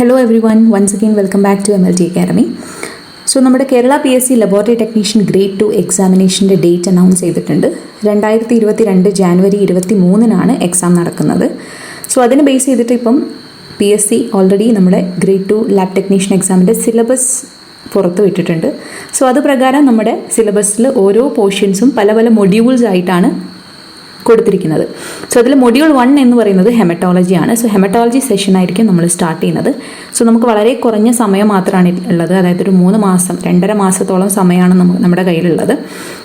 Hello everyone, once again welcome back to MLT Academy. So നമ്മുടെ Kerala PSC laboratory technician grade 2 എക്സാമിനേഷൻ്റെ date announce ചെയ്തിട്ടുണ്ട്. 2022 January 23 exam നടക്കുന്നത്. So അതിന് base ചെയ്തിട്ട് ഇപ്പം PSC ഓൾറെഡി നമ്മുടെ ഗ്രേഡ് 2 ലാബ് ടെക്നീഷ്യൻ എക്സാമിൻ്റെ സിലബസ് പുറത്ത് വിട്ടിട്ടുണ്ട്. സോ അത് പ്രകാരം നമ്മുടെ സിലബസിൽ ഓരോ പോർഷൻസും പല പല മൊഡ്യൂൾസ് ആയിട്ടാണ് കൊടുത്തിരിക്കുന്നത്. സോ അതിൽ മൊഡ്യൂൾ 1 എന്ന് പറയുന്നത് ഹെമറ്റോളജി ആണ്. സോ ഹെമറ്റോളജി സെഷൻ ആയിരിക്കും നമ്മൾ സ്റ്റാർട്ട് ചെയ്യുന്നത്. സോ നമുക്ക് വളരെ കുറഞ്ഞ സമയം മാത്രമാണ് ഉള്ളത്, അതായത് ഒരു 3 മാസം 2.5 മാസത്തോളം സമയമാണ് നമ്മുടെ കയ്യിലുള്ളത്.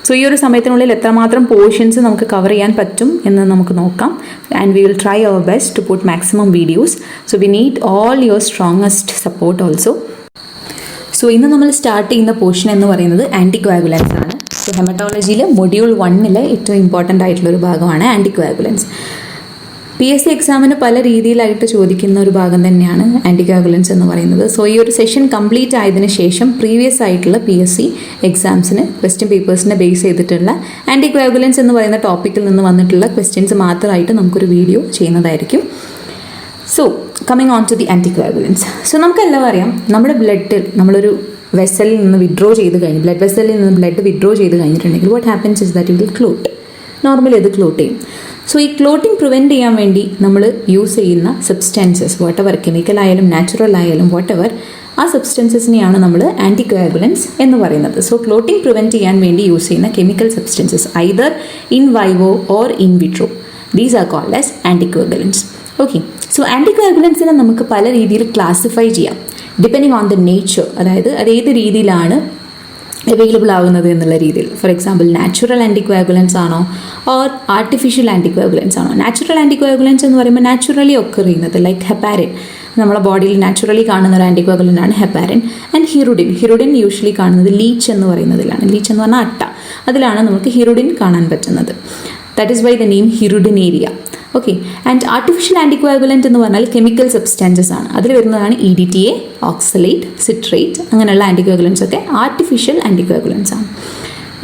സോ ഈ ഒരു സമയത്തിനുള്ളിൽ എത്രമാത്രം പോർഷൻസ് നമുക്ക് കവർ ചെയ്യാൻ പറ്റും എന്ന് നമുക്ക് നോക്കാം. And we will try our best to put maximum videos. So we need all your strongest support also. So ഇന്ന് നമ്മൾ സ്റ്റാർട്ട് ചെയ്യുന്ന പോർഷൻ എന്ന് പറയുന്നത് ആൻറ്റികോയാഗുലൻസ് ആണ്. സോ ഹെമറ്റോളജിയിൽ മൊഡ്യൂൾ 1 ഏറ്റവും ഇമ്പോർട്ടൻ്റ് ആയിട്ടുള്ളൊരു ഭാഗമാണ് ആൻറ്റികോയാഗുലൻസ്. PSC എക്സാമിന് പല രീതിയിലായിട്ട് ചോദിക്കുന്ന ഒരു ഭാഗം തന്നെയാണ് ആൻറ്റികോയാഗുലൻസ് എന്ന് പറയുന്നത്. സോ ഈ ഒരു സെഷൻ കംപ്ലീറ്റ് ആയതിനു ശേഷം പ്രീവിയസ് ആയിട്ടുള്ള PSC എക്സാംസിന് ക്വസ്റ്റ്യൻ പേപ്പേഴ്സിനെ ബേസ് ചെയ്തിട്ടുള്ള ആൻറ്റികോയാഗുലൻസ് എന്ന് പറയുന്ന ടോപ്പിക്കിൽ നിന്ന് വന്നിട്ടുള്ള ക്വസ്റ്റ്യൻസ് മാത്രമായിട്ട് നമുക്കൊരു വീഡിയോ ചെയ്യുന്നതായിരിക്കും. So coming on to the anticoagulants. So നമുക്കെല്ലാം അറിയാം, നമ്മുടെ ബ്ലഡിൽ നമ്മളൊരു വെസലിൽ നിന്ന് വിഡ്രോ ചെയ്ത് കഴിഞ്ഞ് ബ്ലഡ് വെസലിൽ നിന്ന് ബ്ലഡ് വിഡ്രോ ചെയ്ത് കഴിഞ്ഞിട്ടുണ്ടെങ്കിൽ what happens is that it will clot. Normally അത് ക്ലോട്ട് ചെയ്യും. സോ ഈ ക്ലോട്ടിങ് പ്രിവെൻറ്റ് ചെയ്യാൻ വേണ്ടി നമ്മൾ യൂസ് ചെയ്യുന്ന സബ്സ്റ്റൻസസ് വാട്ട് എവർ കെമിക്കൽ ആയാലും നാച്ചുറൽ ആയാലും വാട്ട് എവർ ആ സബ്സ്റ്റൻസസിനെയാണ് നമ്മൾ ആൻറ്റികോയാഗുലൻസ് എന്ന് പറയുന്നത്. സോ ക്ലോട്ടിങ് പ്രിവെൻറ്റ് ചെയ്യാൻ വേണ്ടി യൂസ് ചെയ്യുന്ന chemical substances either in vivo or in vitro, these are called as anticoagulants. Okay, so ആൻറ്റികോയാഗുലൻസിനെ നമുക്ക് പല രീതിയിൽ ക്ലാസിഫൈ ചെയ്യാം ഡിപ്പെൻഡിങ് ഓൺ ദ നേച്ചർ, അതായത് അത് ഏത് രീതിയിലാണ് അവൈലബിൾ ആകുന്നത് എന്നുള്ള രീതിയിൽ. ഫോർ എക്സാമ്പിൾ നാച്ചുറൽ ആൻറ്റികോയാഗുലൻസ് ആണോ ഓർ ആർട്ടിഫിഷ്യൽ ആൻറ്റികോയാഗുലൻസ് ആണോ. നാച്ചുറൽ ആൻറ്റികോയാഗുലൻസ് എന്ന് പറയുമ്പോൾ നാച്ചുറലി ഒക്കർ ചെയ്യുന്നത് ലൈക്ക് ഹെപ്പാരിൻ, നമ്മുടെ ബോഡിയിൽ നാച്ചുറലി കാണുന്ന ഒരു ആൻറ്റികോയാഗുലൻ്റ് ആണ് ഹെപ്പാരിൻ. ആൻഡ് ഹിറുഡിൻ യൂഷ്വലി കാണുന്നത് ലീച്ച് എന്ന് പറയുന്നതിലാണ്. ലീച്ച് എന്ന് പറഞ്ഞാൽ അട്ട, അതിലാണ് നമുക്ക് ഹിറുഡിൻ കാണാൻ പറ്റുന്നത്. That is why the name Hirudinaria. Okay, and artificial anticoagulant എന്ന് പറഞ്ഞാൽ കെമിക്കൽ സബ്സ്റ്റൻസസ് ആണ്. അതിൽ വരുന്നതാണ് EDTA, ഓക്സലേറ്റ്, സിട്രേറ്റ്, അങ്ങനെയുള്ള ആൻറ്റികോയാഗുലൻസ് ഒക്കെ ആർട്ടിഫിഷ്യൽ ആൻറ്റികോയാഗുലൻസ് ആണ്.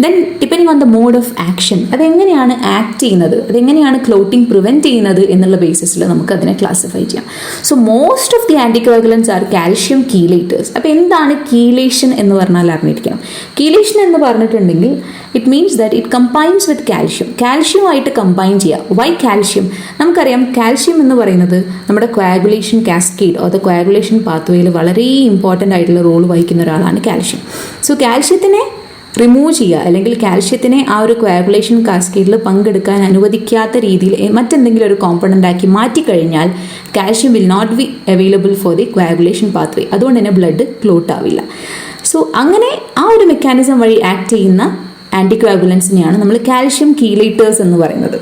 Then depending on the mode of action, അതെങ്ങനെയാണ് ആക്ട് ചെയ്യുന്നത്, അതെങ്ങനെയാണ് ക്ലോട്ടിങ് പ്രിവെൻറ്റ് ചെയ്യുന്നത് എന്നുള്ള ബേസിസിൽ നമുക്ക് അതിനെ ക്ലാസിഫൈ ചെയ്യാം. So most of the anticoagulants are calcium chelators. അപ്പോൾ എന്താണ് കീലേഷൻ എന്ന് പറഞ്ഞാൽ അറിഞ്ഞിരിക്കണം. കീലേഷൻ എന്ന് പറഞ്ഞിട്ടുണ്ടെങ്കിൽ it means that it combines with calcium. കാൽഷ്യമായിട്ട് കമ്പൈൻ ചെയ്യുക. Why calcium? നമുക്കറിയാം കാൽഷ്യം എന്ന് പറയുന്നത് നമ്മുടെ coagulation cascade or the coagulation പാത്വേയിൽ വളരെ ഇമ്പോർട്ടൻ്റ് ആയിട്ടുള്ള റോൾ വഹിക്കുന്ന ഒരാളാണ് കാൽഷ്യം. സോ കാൽഷ്യത്തിനെ റിമൂവ് ചെയ്യുക, അല്ലെങ്കിൽ കാൽഷ്യത്തിനെ ആ ഒരു കോയാഗുലേഷൻ കാസ്കേഡിൽ പങ്കെടുക്കാൻ അനുവദിക്കാത്ത രീതിയിൽ മറ്റെന്തെങ്കിലും ഒരു കോമ്പണൻ്റ് ആക്കി മാറ്റിക്കഴിഞ്ഞാൽ calcium will not be available for the coagulation pathway. അതുകൊണ്ട് തന്നെ ബ്ലഡ് ക്ലോട്ട് ആവില്ല. സോ അങ്ങനെ ആ ഒരു മെക്കാനിസം വഴി ആക്ട് ചെയ്യുന്ന ആൻറ്റികോയാഗുലൻസിനെയാണ് നമ്മൾ കാൽഷ്യം കീലേറ്റേഴ്സ് എന്ന് പറയുന്നത്.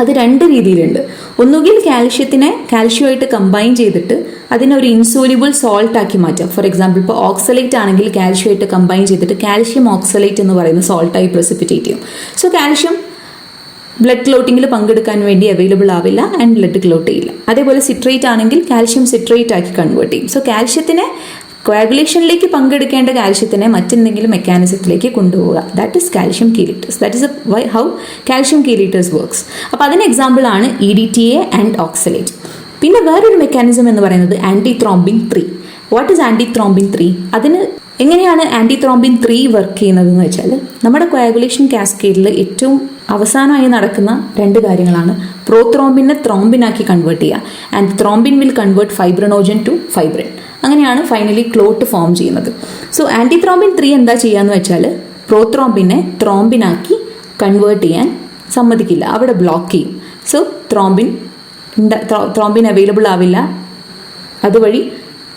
അത് 2 രീതിയിലുണ്ട്. ഒന്നുകിൽ കാൽഷ്യമായിട്ട് കമ്പൈൻ ചെയ്തിട്ട് അതിനെ ഒരു ഇൻസോല്യൂബിൾ സോൾട്ട് ആക്കി മാറ്റാം. ഫോർ എക്സാമ്പിൾ ഇപ്പോൾ ഓക്സലേറ്റ് ആണെങ്കിൽ കാൽഷ്യമായിട്ട് കമ്പൈൻ ചെയ്തിട്ട് കാൽഷ്യം ഓക്സലേറ്റ് എന്ന് പറയുന്ന സോൾട്ടായി പ്രസിപ്പിറ്റേറ്റ് ചെയ്യും. സോ കാൽഷ്യം ബ്ലഡ് ക്ലോട്ടിങ്ങിൽ പങ്കെടുക്കാൻ വേണ്ടി അവൈലബിൾ ആവില്ല ആൻഡ് ബ്ലഡ് ക്ലോട്ട് ചെയ്യില്ല. അതേപോലെ സിട്രേറ്റ് ആണെങ്കിൽ കാൽഷ്യം സിട്രേറ്റ് ആക്കി കൺവേർട്ട് ചെയ്യും. സോ കാൽഷ്യത്തിനെ കോയാഗുലേഷനിലേക്ക് പങ്കെടുക്കേണ്ട കാൽഷ്യത്തിനെ മറ്റെന്തെങ്കിലും മെക്കാനിസത്തിലേക്ക് കൊണ്ടുപോവുക. That is calcium chelators. That is how calcium chelators works. അപ്പോൾ അതിന് എക്സാമ്പിൾ ആണ് EDTA ആൻഡ് ഓക്സലേറ്റ്. പിന്നെ വേറൊരു മെക്കാനിസം എന്ന് പറയുന്നത് ആൻറ്റിത്രോംബിൻ 3. What is ആൻറ്റിത്രോംബിൻ 3? അതിന് എങ്ങനെയാണ് ആൻറ്റിത്രോംബിൻ 3 വർക്ക് ചെയ്യുന്നതെന്ന് വെച്ചാൽ നമ്മുടെ കോയാഗുലേഷൻ കാസ്കേഡിൽ ഏറ്റവും അവസാനമായി നടക്കുന്ന 2 കാര്യങ്ങളാണ്. പ്രോത്രോംബിനെ ത്രോംബിനാക്കി കൺവേർട്ട് ചെയ്യുക, and thrombin will convert fibrinogen to fibrin. അങ്ങനെയാണ് ഫൈനലി ക്ലോട്ട് ഫോം ചെയ്യുന്നത്. സോ ആൻറ്റിത്രോംബിൻ 3 എന്താ ചെയ്യുകയെന്ന് വെച്ചാൽ പ്രോത്രോംബിനെ ത്രോംബിനാക്കി കൺവേർട്ട് ചെയ്യാൻ സമ്മതിക്കില്ല, അവിടെ ബ്ലോക്ക് ചെയ്യും. സോ ത്രോംബിൻ അവൈലബിൾ ആവില്ല, അതുവഴി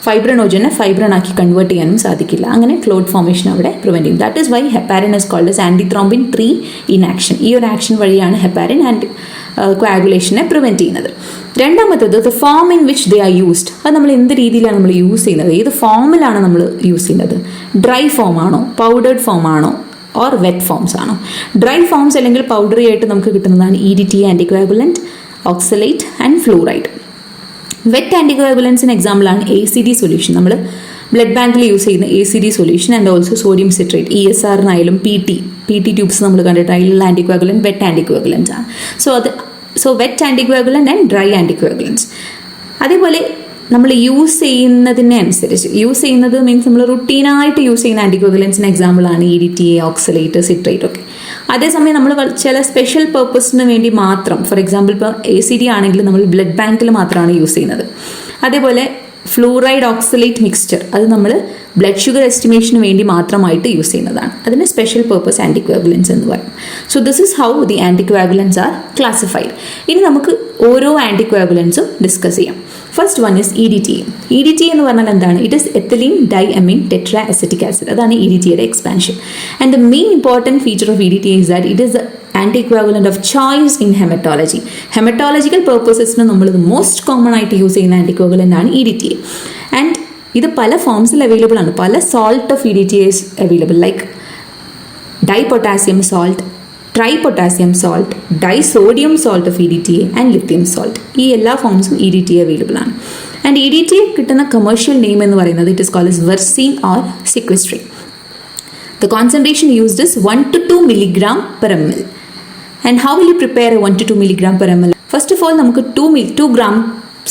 ഫൈബ്രനോജനെ ഫൈബ്രനാക്കി കൺവേർട്ട് ചെയ്യാനും സാധിക്കില്ല. അങ്ങനെ ക്ലോട്ട് ഫോർമേഷൻ അവിടെ പ്രിവെൻറ്റ് ചെയ്യും. That is why heparin is called as antithrombin 3 in action. ഈ ഒരു ആക്ഷൻ വഴിയാണ് ഹെപ്പാരിൻ കോയാഗുലേഷനെ പ്രിവെൻറ്റ് ചെയ്യുന്നത്. രണ്ടാമത്തത് the form in which they are used. അത് നമ്മൾ എന്ത് രീതിയിലാണ് നമ്മൾ യൂസ് ചെയ്യുന്നത്, ഏത് ഫോമിലാണ് നമ്മൾ യൂസ് ചെയ്യുന്നത്. ഡ്രൈ ഫോം ആണോ, പൗഡേർഡ് ഫോം ആണോ, ഓർ വെറ്റ് ഫോംസ് ആണോ. ഡ്രൈ ഫോംസ് അല്ലെങ്കിൽ പൗഡറി ആയിട്ട് നമുക്ക് കിട്ടുന്നതാണ് EDTA anticoagulant, oxalate and fluoride. Wet ആൻറ്റികോയാഗുലൻസിന് എക്സാമ്പിളാണ് ACD സൊല്യൂഷൻ. നമ്മൾ ബ്ലഡ് ബാങ്കിൽ യൂസ് ചെയ്യുന്ന ACD solution and also sodium citrate. ESRനായാലും PT ട്യൂബ്സ് നമ്മൾ കണ്ടിട്ട് അതിലുള്ള ആൻറ്റികോയാഗുലൻറ്റ് വെറ്റ് ആൻറ്റികോയാഗുലൻറ്റ് ആണ്. So wet anticoagulant and dry anticoagulants. അതേപോലെ നമ്മൾ യൂസ് ചെയ്യുന്നതിനെ അനുസരിച്ച്, യൂസ് ചെയ്യുന്നത് മീൻസ് നമ്മൾ റുട്ടീനായിട്ട് യൂസ് ചെയ്യുന്ന ആൻറ്റിക്കോഗുലൻസിന് എക്സാമ്പിളാണ് EDTA, ഓക്സലേറ്റ്, സിട്രേറ്റ് ഒക്കെ. അതേസമയം നമ്മൾ ചില സ്പെഷ്യൽ പർപ്പസിന് വേണ്ടി മാത്രം, ഫോർ എക്സാമ്പിൾ ഇപ്പോൾ ACD ആണെങ്കിൽ നമ്മൾ ബ്ലഡ് ബാങ്കിൽ മാത്രമാണ് യൂസ് ചെയ്യുന്നത്. അതേപോലെ ഫ്ലൂറൈഡ് ഓക്സലേറ്റ് മിക്സ്ചർ, അത് നമ്മൾ ബ്ലഡ് ഷുഗർ എസ്റ്റിമേഷന് വേണ്ടി മാത്രമായിട്ട് യൂസ് ചെയ്യുന്നതാണ്. അതിന് സ്പെഷ്യൽ പർപ്പസ് ആൻറ്റിക്കോഗുലൻസ് എന്ന് പറയും. So this is how the anticoagulants are classified. ഇനി നമുക്ക് ഓരോ ആൻറ്റിക്കോഗുലൻസും ഡിസ്കസ് ചെയ്യാം. First one is EDTA. EDTA എന്ന് പറഞ്ഞാൽ എന്താണ്? It is ethylene diamine tetra acetic acid. അതാണ് EDTയുടെ expansion. And the main important feature of EDTA is that it is the anticoagulant of choice in haematology. Haematological പർപ്പസസിന് നമ്മൾ most common ആയിട്ട് use ചെയ്യുന്ന ആൻറ്റിക്കോഗുലന്റ് ആണ് EDTA. ആൻഡ് ഇത് പല ഫോംസിൽ available ആണ്. പല salt of EDTA is available, like dipotassium salt, tripotassium salt, disodium salt of EDTA and lithium salt. ഈ എല്ലാ ഫോംസും EDTA അവൈലബിൾ ആണ്. ആൻഡ് EDTA കിട്ടുന്ന കമേഴ്ഷ്യൽ നെയിം എന്ന് പറയുന്നത് it is called as versene or sequestrene. The concentration used is 1 to 2 milligram per ml. And how will you prepare a 1 to 2 milligram per ml? First of all, നമുക്ക് 2 gram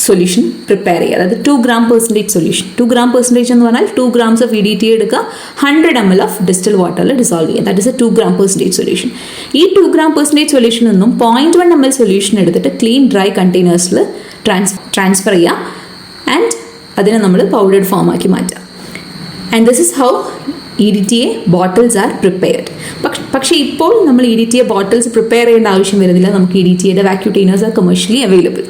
solution prepare ചെയ്യുക. അതായത് 2 gram percentage solution. 2 gram percentage എന്ന് പറഞ്ഞാൽ 2 grams of EDTA എടുക്കുക, 100 ml of distil വാട്ടറിൽ dissolve ചെയ്യുക. That is A 2 gram percentage solution. ഈ 2 gram percentage സൊല്യൂഷനിൽ നിന്നും 0.1 ml സൊല്യൂഷൻ എടുത്തിട്ട് ക്ലീൻ ഡ്രൈ കണ്ടെയ്നേഴ്സിൽ ട്രാൻസ്ഫർ ചെയ്യുക. ആൻഡ് അതിനെ നമ്മൾ പൗഡേർഡ് ഫോം ആക്കി മാറ്റുക. And this is how EDTA bottles are prepared. പക്ഷേ ഇപ്പോൾ നമ്മൾ EDTA ബോട്ടിൽസ് പ്രിപ്പയർ ചെയ്യേണ്ട ആവശ്യം വരുന്നില്ല. നമുക്ക് EDTAയുടെ vacutainers are commercially available.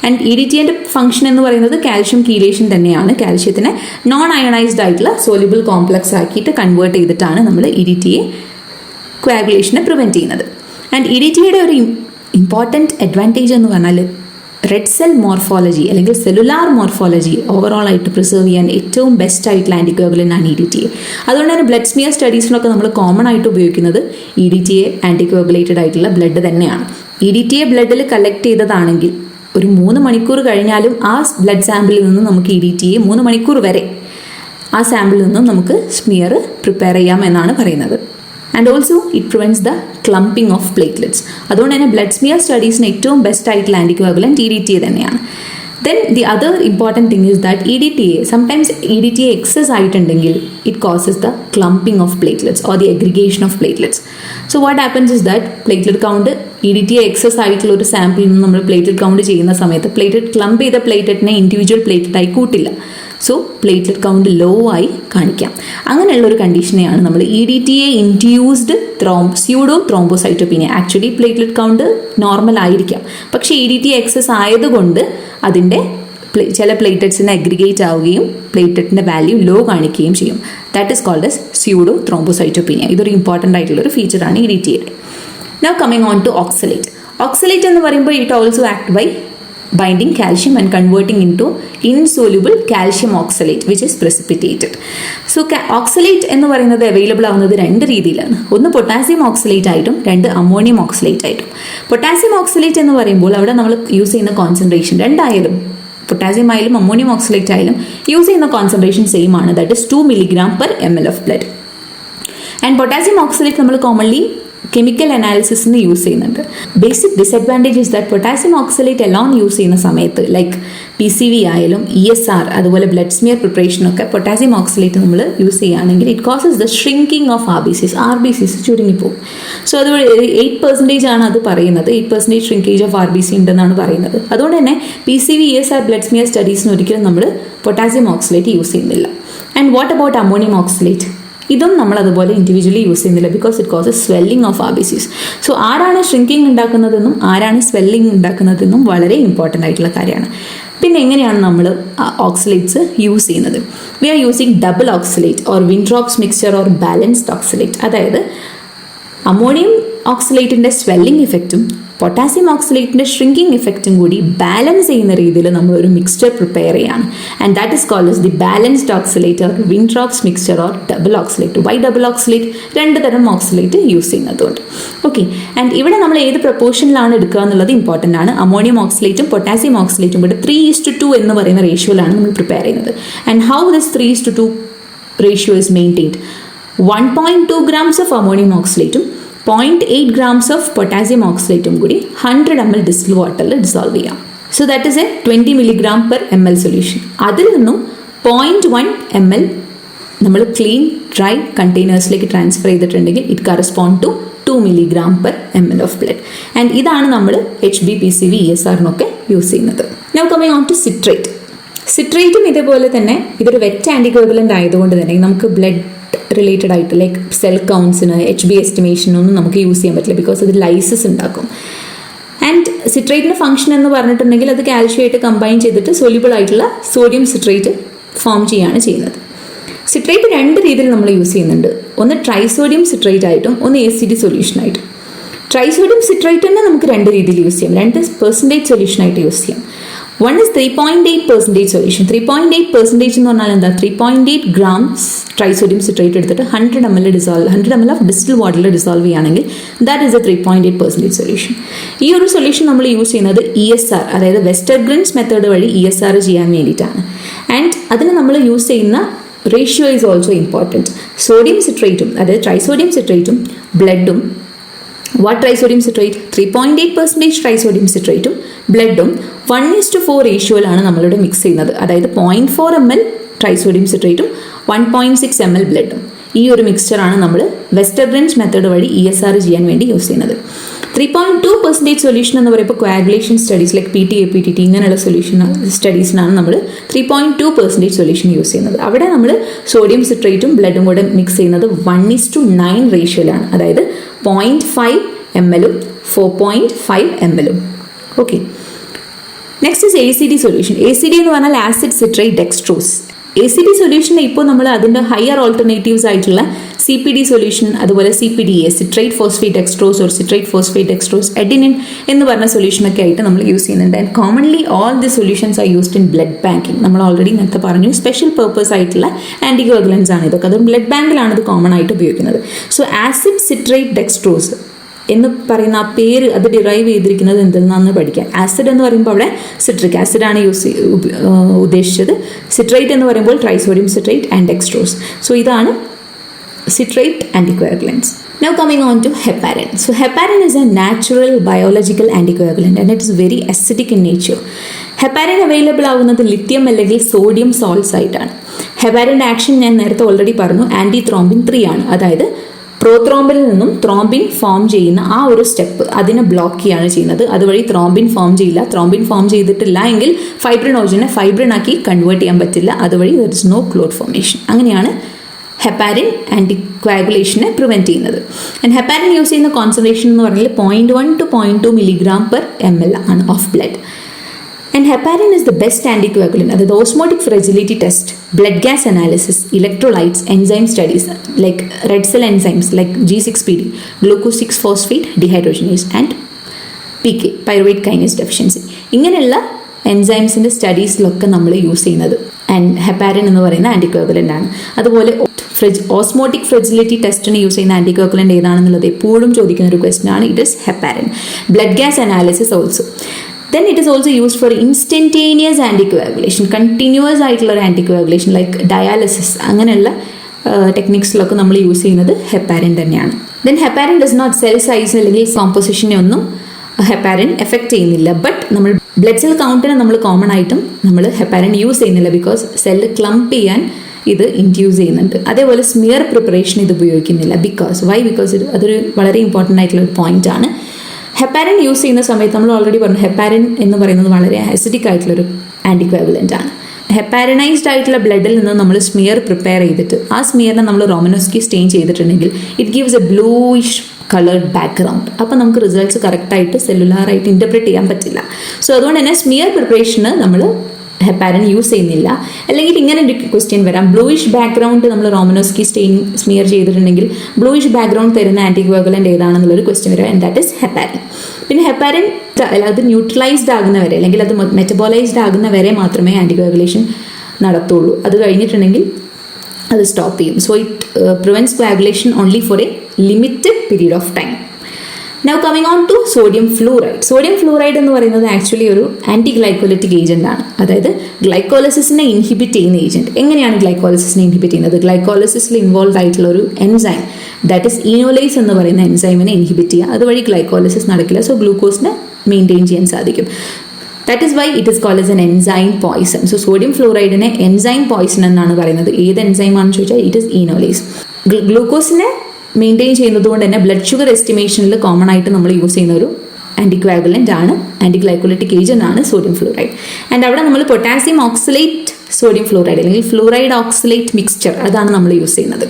And EDTAൻ്റെ ഫംഗ്ഷൻ എന്ന് പറയുന്നത് കാൽഷ്യം കീലേഷൻ തന്നെയാണ്. കാൽഷ്യത്തിനെ നോൺ അയണൈസ്ഡ് ആയിട്ടുള്ള സോല്യൂബിൾ കോംപ്ലക്സ് ആക്കിയിട്ട് കൺവേർട്ട് ചെയ്തിട്ടാണ് നമ്മൾ EDTA കോയാഗുലേഷനെ പ്രിവെൻറ്റ് ചെയ്യുന്നത്. ആൻഡ് EDTAയുടെ ഒരു ഇമ്പോർട്ടൻറ്റ് അഡ്വാൻറ്റേജ് എന്ന് പറഞ്ഞാൽ റെഡ് സെൽ മോർഫോളജി അല്ലെങ്കിൽ സെല്ലുലാർ മോർഫോളജി ഓവറോൾ ആയിട്ട് പ്രിസർവ് ചെയ്യാൻ ഏറ്റവും ബെസ്റ്റ് ആയിട്ടുള്ള ആൻറ്റിക്കോഗുലൻ്റ് ആണ് EDTA. അതുകൊണ്ട് തന്നെ ബ്ലഡ് സ്മിയർ സ്റ്റഡീസിനൊക്കെ നമ്മൾ കോമൺ ആയിട്ട് ഉപയോഗിക്കുന്നത് EDTA ആൻറ്റിക്കോഗുലേറ്റഡ് ആയിട്ടുള്ള ബ്ലഡ് തന്നെയാണ്. EDTA ബ്ലഡിൽ കളക്ട് ചെയ്തതാണെങ്കിൽ ഒരു 3 മണിക്കൂർ കഴിഞ്ഞാലും ആ ബ്ലഡ് സാമ്പിളിൽ നിന്ന് നമുക്ക് EDTA 3 മണിക്കൂർ വരെ ആ സാമ്പിളിൽ നിന്നും നമുക്ക് സ്മിയർ പ്രിപ്പയർ ചെയ്യാം എന്നാണ് പറയുന്നത്. And also it prevents the clumping of platelets. അതുകൊണ്ട് തന്നെ ബ്ലഡ് സ്മിയർ സ്റ്റഡീസിന് ഏറ്റവും ബെസ്റ്റ് ആയിട്ടുള്ള ആൻറ്റിക്കോഗുലന്റ് EDTA തന്നെയാണ്. Then the other important thing is that sometimes EDTA excess ആയിട്ടുണ്ടെങ്കിൽ it causes the clumping of platelets or the aggregation of platelets. So what happens is that platelet count EDTA excess ആയിട്ടുള്ള ഒരു സാമ്പിളിൽ നിന്ന് നമ്മൾ platelet count ചെയ്യുന്ന സമയത്ത് platelet clump ചെയ്ത പ്ലേറ്റ്ലെറ്റിനെ ഇൻഡിവിജ്വൽ പ്ലേറ്റ്ലെറ്റായി കൂട്ടില്ല. സോ പ്ലേറ്റ്ലെറ്റ് കൗണ്ട് ലോ ആയി കാണിക്കാം. അങ്ങനെയുള്ള ഒരു കണ്ടീഷനെയാണ് നമ്മൾ EDTA induced pseudo thrombocytopenia. Actually platelet count normal ആയിരിക്കാം, പക്ഷേ EDTA എക്സസ് ആയതുകൊണ്ട് അതിൻ്റെ ചില പ്ലേറ്റ്ലെറ്റ്സിന് അഗ്രിഗേറ്റ് ആവുകയും പ്ലേറ്റ്ലെറ്റിൻ്റെ വാല്യൂ ലോ കാണിക്കുകയും ചെയ്യും. That is called as pseudo thrombocytopenia. ഇതൊരു ഇമ്പോർട്ടൻ്റ് ആയിട്ടുള്ളൊരു ഫീച്ചറാണ് EDTAയുടെ. Now coming on to oxalate. Oxalate എന്ന് പറയുമ്പോൾ it also act by binding calcium and converting into insoluble calcium oxalate which is precipitated. So oxalate എന്ന് പറയുന്നത് അവൈലബിൾ ആവുന്നത് 2 രീതിയിലാണ്. ഒന്ന് പൊട്ടാസ്യം ഓക്സലേറ്റ് ആയിട്ടും 2 അമോണിയം ഓക്സലേറ്റ് ആയിട്ടും. പൊട്ടാസ്യം ഓക്സലേറ്റ് എന്ന് പറയുമ്പോൾ അവിടെ നമ്മൾ യൂസ് ചെയ്യുന്ന കോൺസെൻട്രേഷൻ രണ്ടായാലും പൊട്ടാസ്യം ആയാലും അമോണിയം ഓക്സലേറ്റ് ആയാലും യൂസ് ചെയ്യുന്ന കോൺസെൻട്രേഷൻ സെയിം ആണ്. That is 2 milligram per ml of blood. And potassium oxalate നമ്മൾ കോമൺലി കെമിക്കൽ അനാലിസിസിന് യൂസ് ചെയ്യുന്നുണ്ട്. Basic disadvantage is that potassium oxalate എല്ലാം യൂസ് ചെയ്യുന്ന സമയത്ത് ലൈക്ക് PCV ആയാലും ESR അതുപോലെ ബ്ലഡ് സ്മിയർ പ്രിപ്പറേഷനൊക്കെ പൊട്ടാസ്യം ഓക്സലേറ്റ് നമ്മൾ യൂസ് ചെയ്യുകയാണെങ്കിൽ it causes the shrinking of RBCs ചുരുങ്ങിപ്പോകും. സോ അത് 8% ആണ് അത് പറയുന്നത്. 8% ഷ്രിങ്കേജ് ഓഫ് RBC ഉണ്ടെന്നാണ് പറയുന്നത്. അതുകൊണ്ട് തന്നെ PCV ESR ബ്ലഡ് സ്മിയർ സ്റ്റഡീസിന് ഒരിക്കലും നമ്മൾ പൊട്ടാസ്യം ഓക്സലേറ്റ് യൂസ് ചെയ്യുന്നില്ല. And what about ammonium oxalate? ഇതും നമ്മൾ അതുപോലെ ഇൻഡിവിജ്വലി യൂസ് ചെയ്യുന്നില്ല because it causes swelling of RBCs. So ആരാണ് ഷ്രിങ്കിങ് ഉണ്ടാക്കുന്നതെന്നും ആരാണ് സ്വെല്ലിംഗ് ഉണ്ടാക്കുന്നതെന്നും വളരെ ഇമ്പോർട്ടൻ്റ് ആയിട്ടുള്ള കാര്യമാണ്. പിന്നെ എങ്ങനെയാണ് നമ്മൾ ഓക്സലേറ്റ്സ് യൂസ് ചെയ്യുന്നത്? We are using double oxalate or Wintrobe's mixture or balanced oxalate. അതായത് അമോണിയം ഓക്സലേറ്റിൻ്റെ സ്വെല്ലിംഗ് ഇഫക്റ്റും പൊട്ടാസ്യം ഓക്സലേറ്റിൻ്റെ ഷ്രിങ്കിങ് ഇഫക്റ്റും കൂടി ബാലൻസ് ചെയ്യുന്ന രീതിയിൽ നമ്മളൊരു മിക്സ്ചർ പ്രിപ്പയർ ചെയ്യാണ്. And that is called the balanced oxalate or Wintrobe's mixture or double oxalate. Why double oxalate? 2 തരം ഓക്സലേറ്റ് യൂസ് ചെയ്യുന്നതുകൊണ്ട്. ഓക്കെ, ആൻഡ് ഇവിടെ നമ്മൾ ഏത് പ്രപ്പോർഷനിലാണ് എടുക്കുക എന്നുള്ളത് ഇമ്പോർട്ടൻ്റ് ആണ്. അമോണിയം ഓക്സലേറ്റും പൊട്ടാസ്യം ഓക്സലേറ്റും കൂടെ 3:2 എന്ന് പറയുന്ന റേഷ്യോയിലാണ് നമ്മൾ പ്രിപ്പയർ ചെയ്യുന്നത്. And how this 3:2 ratio is maintained? 1.2 grams of ammonium ഓക്സലേറ്റും 0.8 grams ഓഫ് പൊട്ടാസ്യം ഓക്സലേറ്റും കൂടി 100 ml ഡിസ്റ്റിൽ വാട്ടറിൽ ഡിസോൾവ് ചെയ്യാം. So that is a 20 milligram per ml solution. അതിൽ നിന്നും 0.1 ml നമ്മൾ ക്ലീൻ ഡ്രൈ കണ്ടെയ്നേഴ്സിലേക്ക് ട്രാൻസ്ഫർ ചെയ്തിട്ടുണ്ടെങ്കിൽ it correspond to 2 milligram per ml of blood. And ഇതാണ് നമ്മൾ HbPCV ESRനൊക്കെ യൂസ് ചെയ്യുന്നത്. Now coming on to citrate. സിട്രേറ്റും ഇതേപോലെ തന്നെ ഇതൊരു വെറ്റ് ആൻറ്റികോഗുലൻ്റ് ആയതുകൊണ്ട് തന്നെ നമുക്ക് ബ്ലഡ് റിലേറ്റഡ് ആയിട്ട് ലൈക്ക് സെൽ കൗണ്ട്സിന് HB എസ്റ്റിമേഷനൊന്നും നമുക്ക് യൂസ് ചെയ്യാൻ പറ്റില്ല, ബിക്കോസ് അത് ലൈസസ് ഉണ്ടാക്കും. ആൻഡ് സിട്രേറ്റിൻ്റെ ഫംഗ്ഷൻ എന്ന് പറഞ്ഞിട്ടുണ്ടെങ്കിൽ അത് കാൽഷ്യമായിട്ട് കമ്പൈൻ ചെയ്തിട്ട് സൊല്യൂബിൾ ആയിട്ടുള്ള സോഡിയം സിട്രേറ്റ് ഫോം ചെയ്യുകയാണ് ചെയ്യുന്നത്. സിട്രേറ്റ് രണ്ട് രീതിയിൽ നമ്മൾ യൂസ് ചെയ്യുന്നുണ്ട്. ഒന്ന് ട്രൈസോഡിയം സിട്രേറ്റ് ആയിട്ടും ഒന്ന് ACD സൊല്യൂഷനായിട്ടും. ട്രൈസോഡിയം സിട്രേറ്റ് തന്നെ നമുക്ക് രണ്ട് രീതിയിൽ യൂസ് ചെയ്യാം, 2% സൊല്യൂഷനായിട്ട് യൂസ് ചെയ്യാം. One is 3.8% solution. 3.8% എന്ന് പറഞ്ഞാൽ എന്താ, 3.8 grams ട്രൈസോഡിയം സിട്രേറ്റ് എടുത്തിട്ട് 100 ml ഓഫ് ഡിസ്റ്റിൽ വാട്ടറിൽ ഡിസോൾവ് ചെയ്യുകയാണെങ്കിൽ ദാറ്റ് ഇസ് എ 3.8% സൊല്യൂഷൻ. ഈ ഒരു സൊല്യൂഷൻ നമ്മൾ യൂസ് ചെയ്യുന്നത് ESR, അതായത് വെസ്റ്റർഗ്രിൻസ് മെത്തേഡ് വഴി ESR ചെയ്യാൻ വേണ്ടിയിട്ടാണ്. ആൻഡ് അതിന് നമ്മൾ യൂസ് ചെയ്യുന്ന ratio is also important. Sodium സിട്രേറ്റും അതായത് ട്രൈസോഡിയം സിട്രേറ്റും ബ്ലഡും, വാട്ട് ട്രൈസോഡിയം സിട്രേറ്റ് 3.8% ട്രൈസോഡിയം സിട്രേറ്റും ബ്ലഡും 1:4 റേഷ്യോയിലാണ് നമ്മളിവിടെ മിക്സ് ചെയ്യുന്നത്. അതായത് 0.4 ml ട്രൈസോഡിയം സിട്രേറ്റും 1.6 ml ബ്ലഡും. ഈ ഒരു മിക്സ്ചറാണ് നമ്മൾ വെസ്റ്റർഗ്രിൻസ് മെത്തേഡ് വഴി ESR ചെയ്യാൻ വേണ്ടി യൂസ് ചെയ്യുന്നത്. 3.2% സൊല്യൂഷൻ എന്ന് പറയുമ്പോൾ coagulation studies like PTA PTT ഇങ്ങനെയുള്ള സൊല്യൂഷൻ സ്റ്റഡീസിനാണ് നമ്മൾ 3.2% സൊല്യൂഷൻ യൂസ് ചെയ്യുന്നത്. അവിടെ നമ്മൾ സോഡിയം സിട്രേറ്റും ബ്ലഡും കൂടെ മിക്സ് ചെയ്യുന്നത് 1:9 റേഷ്യോയിലാണ്. അതായത് 0.5 ml 4.5 ml. Okay, next is ACD solution. ACD എന്ന് പറഞ്ഞാൽ ആസിഡ് സിട്രേറ്റ് ഡെക്സ്ട്രോസ്. ACD സൊല്യൂഷന് ഇപ്പോൾ നമ്മൾ അതിൻ്റെ ഹയർ ഓൾട്ടർനേറ്റീവ്സ് ആയിട്ടുള്ള CPD സൊല്യൂഷൻ, അതുപോലെ CPDA citrate phosphate dextrose or citrate phosphate dextrose adenine എന്ന് പറഞ്ഞ സൊല്യൂഷനൊക്കെ ആയിട്ട് നമ്മൾ യൂസ് ചെയ്യുന്നുണ്ട്. And commonly all the solutions are used in blood banking. നമ്മൾ ഓൾറെഡി നേരത്തെ പറഞ്ഞു സ്പെഷ്യൽ പർപ്പസ് ആയിട്ടുള്ള ആൻറ്റികോഗുലൻസ് ആണ് ഇതൊക്കെ. അത് ബ്ലഡ് ബാങ്കിലാണ് ഇത് കോമൺ ആയിട്ട് ഉപയോഗിക്കുന്നത്. സോ ആസിഡ് സിട്രേറ്റ് ഡെക്സ്ട്രോസ് എന്ന് പറയുന്ന ആ പേര് അത് ഡിറൈവ് ചെയ്തിരിക്കുന്നത് എന്തെന്നാന്ന് പഠിക്കാം. ആസിഡ് എന്ന് പറയുമ്പോൾ അവിടെ സിട്രിക് ആസിഡാണ് ഉദ്ദേശിച്ചത്. സിട്രേറ്റ് എന്ന് പറയുമ്പോൾ trisodium citrate and dextrose. So ഇതാണ് citrate anticoagulants. Now coming on to heparin. So heparin is a natural biological anticoagulant and it is very acidic in nature. Heparin available ആവുന്നത് lithium അല്ലെങ്കിൽ sodium salts ആയിട്ടാണ്. ഹെപ്പാരിൻ്റെ action ഞാൻ നേരത്തെ already പറഞ്ഞു, anti thrombin 3 ആണ്. അതായത് പ്രോത്രോംബിൽ നിന്നും ത്രോംബിൻ ഫോം ചെയ്യുന്ന ആ ഒരു സ്റ്റെപ്പ് അതിനെ ബ്ലോക്ക് ചെയ്യുകയാണ് ചെയ്യുന്നത്. അതുവഴി ത്രോംബിൻ ഫോം ചെയ്യില്ല. ത്രോംബിൻ ഫോം ചെയ്തിട്ടില്ല എങ്കിൽ ഫൈബ്രിനോജനെ ഫൈബ്രിനാക്കി കൺവേർട്ട് ചെയ്യാൻ പറ്റില്ല. അതുവഴി there is no clot formation. അങ്ങനെയാണ് ഹെപ്പാരിൻ ആൻറ്റിക്വാഗുലേഷനെ പ്രിവെൻറ്റ് ചെയ്യുന്നത്. ആൻഡ് ഹെപ്പാരിൻ യൂസ് ചെയ്യുന്ന കോൺസെൻട്രേഷൻ എന്ന് പറഞ്ഞാൽ 0.1 to 0.2 milligram per ml ആണ് of blood. And heparin is the best anticoagulant. അതായത് osmotic fragility test, blood gas analysis, electrolytes, enzyme studies like red cell enzymes like G6PD, glucose 6-phosphate dehydrogenase and PK, pyruvate kinase deficiency, ഇങ്ങനെയുള്ള എൻസൈംസിൻ്റെ സ്റ്റഡീസിലൊക്കെ നമ്മൾ use ചെയ്യുന്നത് and heparin എന്ന് പറയുന്ന ആൻറ്റിക്വാഗുലൻ്റ് ആണ്. അതുപോലെ osmotic ഫ്രെജിലിറ്റി ടെസ്റ്റിന് use ചെയ്യുന്ന ആൻറ്റിക്വാഗുലൻ്റ് ഏതാണെന്നുള്ളത് എപ്പോഴും ചോദിക്കുന്ന ഒരു ക്വസ്റ്റൻ ആണ്. It is heparin. Blood gas analysis also. Then it is also used for instantaneous anticoagulation, continuous ആയിട്ടുള്ള ഒരു ആൻറ്റികോയാഗുലേഷൻ ലൈക്ക് ഡയാലിസിസ്, അങ്ങനെയുള്ള ടെക്നിക്സിലൊക്കെ നമ്മൾ യൂസ് ചെയ്യുന്നത് ഹെപ്പാരിൻ തന്നെയാണ്. Then heparin does not cell size അല്ലെങ്കിൽ കോമ്പോസിഷനെ ഒന്നും ഹെപ്പാരിൻ എഫക്റ്റ് ചെയ്യുന്നില്ല. ബട്ട് നമ്മൾ ബ്ലഡ് സെൽ കൗണ്ടിന് നമ്മൾ കോമൺ ആയിട്ടും നമ്മൾ ഹെപ്പാരിൻ യൂസ് ചെയ്യുന്നില്ല, ബിക്കോസ് സെല്ല് ക്ലംപ് ചെയ്യാൻ ഇത് ഇൻഡ്യൂസ് ചെയ്യുന്നുണ്ട്. അതേപോലെ സ്മിയർ പ്രിപ്പറേഷൻ ഇത് ഉപയോഗിക്കുന്നില്ല. ബിക്കോസ് ഇത് അതൊരു വളരെ ഇമ്പോർട്ടൻ്റ് ആയിട്ടുള്ള ഒരു പോയിന്റ് ആണ്. ഹെപ്പാരിൻ യൂസ് ചെയ്യുന്ന സമയത്ത് നമ്മൾ ഓൾറെഡി പറഞ്ഞു, ഹെപ്പാരിൻ എന്ന് പറയുന്നത് വളരെ ആസിഡിക് ആയിട്ടുള്ളൊരു ആൻറ്റികോയാഗുലൻ്റ് ആണ്. ഹെപ്പാരിനൈസ്ഡ് ആയിട്ടുള്ള ബ്ലഡിൽ നിന്ന് നമ്മൾ സ്മിയർ പ്രിപ്പയർ ചെയ്തിട്ട് ആ സ്മിയറിനെ നമ്മൾ റോമനോസ്കി സ്റ്റെയിൻ ചെയ്തിട്ടുണ്ടെങ്കിൽ it gives A bluish coloured background. അപ്പോൾ നമുക്ക് റിസൾട്ട്സ് കറക്റ്റായിട്ട് സെല്ലുലാറായിട്ട് ഇൻ്റർപ്രറ്റ് ചെയ്യാൻ പറ്റില്ല. സോ അതുകൊണ്ട് തന്നെ സ്മിയർ പ്രിപ്പറേഷന് നമ്മൾ ഹെപ്പാരിൻ യൂസ് ചെയ്യുന്നില്ല. അല്ലെങ്കിൽ ഇങ്ങനെ ഒരു ക്വസ്റ്റ്യൻ വരാം, ബ്ലൂയിഷ് ബാക്ക്ഗ്രൗണ്ട് നമ്മൾ റോമനോസ്കി സ്റ്റെയിൻ സ്മിയർ ചെയ്തിട്ടുണ്ടെങ്കിൽ ബ്ലൂയിഷ് ബാക്ക്ഗ്രൗണ്ട് തരുന്ന ആൻറ്റികോയാഗുലൻ്റ് ഏതാണെന്നുള്ളൊരു ക്വസ്റ്റ്യൻ വരാം, ആൻഡ് ദാറ്റ് ഇസ് ഹെപ്പാരിൻ. പിന്നെ ഹെപ്പാരിൻ അത് ന്യൂട്രലൈസ്ഡ് ആകുന്ന വരെ അല്ലെങ്കിൽ അത് മെറ്റബോളൈസ്ഡ് ആകുന്ന വരെ മാത്രമേ ആൻറ്റികോയാഗുലേഷൻ നടത്തുള്ളൂ. അത് കഴിഞ്ഞിട്ടുണ്ടെങ്കിൽ അത് സ്റ്റോപ്പ് ചെയ്യും. So it prevents coagulation only for a limited period of time. Now coming on to sodium fluoride. Sodium fluoride എന്ന് പറയുന്നത് ആക്ച്വലി ഒരു ആൻറ്റി ഗ്ലൈക്കോലിറ്റിക് ഏജന്റ് ആണ്. അതായത് ഗ്ലൈക്കോളിസിസിനെ ഇൻഹിബിറ്റ് ചെയ്യുന്ന ഏജന്റ്. എങ്ങനെയാണ് ഗ്ലൈക്കോളിസിസിനെ ഇൻഹിബിറ്റ് ചെയ്യുന്നത്? ഗ്ലൈക്കോളിസിസിൽ ഇൻവോൾവ് ആയിട്ടുള്ള ഒരു എൻസൈം, ദാറ്റ് ഇസ് ഈനോലേസ് എന്ന് പറയുന്ന എൻസൈമിനെ ഇൻഹിബിറ്റ് ചെയ്യുക. അതുവഴി ഗ്ലൈക്കോളിസിസ് നടക്കില്ല. സോ ഗ്ലൂക്കോസിനെ മെയിൻറ്റെയിൻ ചെയ്യാൻ സാധിക്കും. That is why it is called as an enzyme poison. So sodium ഫ്ലൂറൈഡിനെ എൻസൈം പോയിസൺ എന്നാണ് പറയുന്നത്. ഏത് എൻസൈമാണെന്ന് ചോദിച്ചാൽ ഇറ്റ് ഇസ് ഈനോലേസ്. ഗ്ലൂക്കോസിനെ മെയിൻറ്റെയിൻ ചെയ്യുന്നത് കൊണ്ട് തന്നെ ബ്ലഡ് ഷുഗർ എസ്റ്റിമേഷനിൽ കോമൺ ആയിട്ട് നമ്മൾ യൂസ് ചെയ്യുന്ന ഒരു ആൻറ്റിക്വാഗുലൻ്റ് ആണ്, ആൻറ്റിഗ്ലൈക്കോലിറ്റിക് ഏജന്റ് ആണ് സോഡിയം ഫ്ലൂറൈഡ്. ആൻഡ് അവിടെ നമ്മൾ പൊട്ടാസ്യം ഓക്സലേറ്റ് സോഡിയം ഫ്ലൂറൈഡ് അല്ലെങ്കിൽ ഫ്ലൂറൈഡ് ഓക്സലേറ്റ് മിക്സ്ചർ അതാണ് നമ്മൾ യൂസ് ചെയ്യുന്നത്.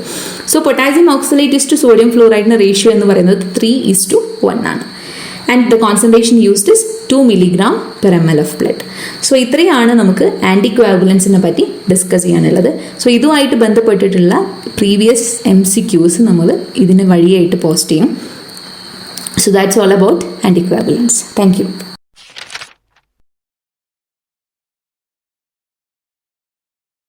So potassium oxalate is to sodium ഫ്ലൂറൈഡിൻ്റെ റേഷ്യോ എന്ന് പറയുന്നത് 3:1 ആണ്. And the concentration used is 2 mg/ml of blood. So ഇത്രയാണ് നമുക്ക് ആൻറ്റിക്വാഗുലൻസിനെ പറ്റി ഡിസ്കസ് ചെയ്യാനുള്ളത്. സോ ഇതുമായിട്ട് ബന്ധപ്പെട്ടിട്ടുള്ള പ്രീവിയസ് MCQs നമ്മൾ ഇതിന് വഴിയായിട്ട് പോസ്റ്റ് ചെയ്യും. So that's all about anticoagulants. Thank you.